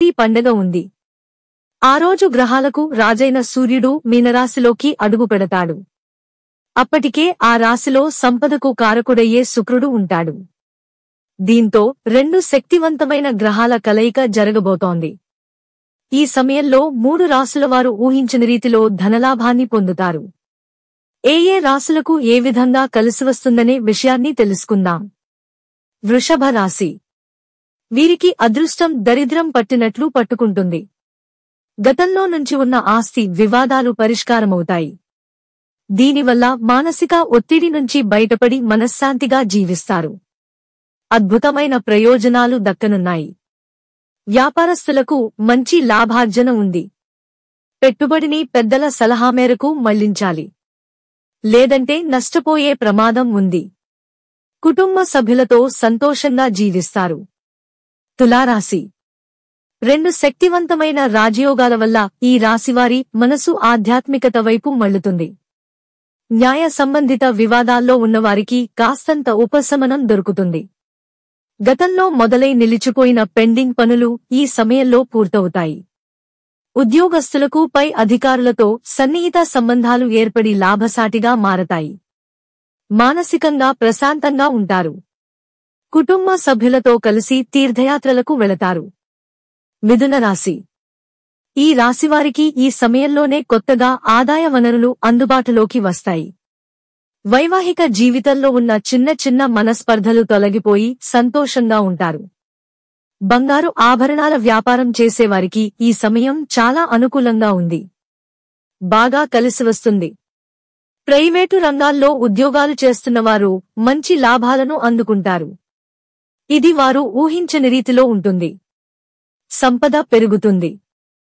ఈ పండగ ఉంది. ఆ రోజు గ్రహాలకు రాజైన సూర్యుడు మీనరాశిలోకి అడుగుపెడతాడు. అప్పటికే ఆ రాశిలో సంపదకు కారకుడయ్యే శుక్రుడు ఉంటాడు. దీంతో రెండు శక్తివంతమైన గ్రహాల కలయిక జరగబోతోంది. ఈ సమయంలో 3 రాశులవారు ఊహించని రీతిలో ధనలాభాన్ని పొందుతారు. ఏ రాశులకు ఏ విధంగా కలిసివస్తుందనే విషయాన్ని తెలుసుకుందాం. వృషభ రాశి. వీరికి అదృష్టం దరిద్రం పట్టినట్లు పట్టుకుంటుంది. గతంలో నుంచి ఉన్న ఆస్తి వివాదాలు పరిష్కారమవుతాయి. దీనివల్ల మానసిక ఒత్తిడి నుంచి బయటపడి మనశ్శాంతిగా జీవిస్తారు. అద్భుతమైన ప్రయోజనాలు దక్కనున్నాయి. వ్యాపారస్తులకు మంచి లాభార్జన ఉంది. పెట్టుబడిని పెద్దల సలహా మేరకు మళ్లించాలి. లేదంటే నష్టపోయే ప్రమాదం ఉంది. కుటుంబ సభ్యులతో సంతోషంగా జీవిస్తారు. తులారాశి. 2 శక్తివంతమైన రాజయోగాల వల్ల ఈ రాశివారి మనసు ఆధ్యాత్మికత వైపు మళ్లుతుంది. న్యాయ సంబంధిత వివాదాల్లో ఉన్నవారికి కాస్తంత ఉపశమనం దొరుకుతుంది. గతంలో మొదలై నిలిచిపోయిన పెండింగ్ పనులు ఈ సమయంలో పూర్తవుతాయి. ఉద్యోగస్తులకు పై అధికారులతో సన్నిహిత సంబంధాలు ఏర్పడి లాభసాటిగా మారతాయి. మానసికంగా ప్రశాంతంగా ఉంటారు. కుటుంబ సభ్యులతో కలిసి తీర్థయాత్రలకు వెళతారు. మిథున రాశి. ఈ రాశివారికి ఈ సమయంలోనే కొత్తగా ఆదాయ వనరులు అందుబాటులోకి వస్తాయి. వైవాహిక జీవితంలో ఉన్న చిన్న చిన్న మనస్పర్ధలు తొలగిపోయి సంతోషంగా ఉంటారు. బంగారు ఆభరణాల వ్యాపారం చేసేవారికి ఈ సమయం చాలా అనుకూలంగా ఉంది. బాగా కలిసివస్తుంది. ప్రైవేటు రంగాల్లో ఉద్యోగాలు చేస్తున్నవారు మంచి లాభాలను అందుకుంటారు. ఇది వారు ఊహించని రీతిలో ఉంటుంది. సంపద పెరుగుతుంది.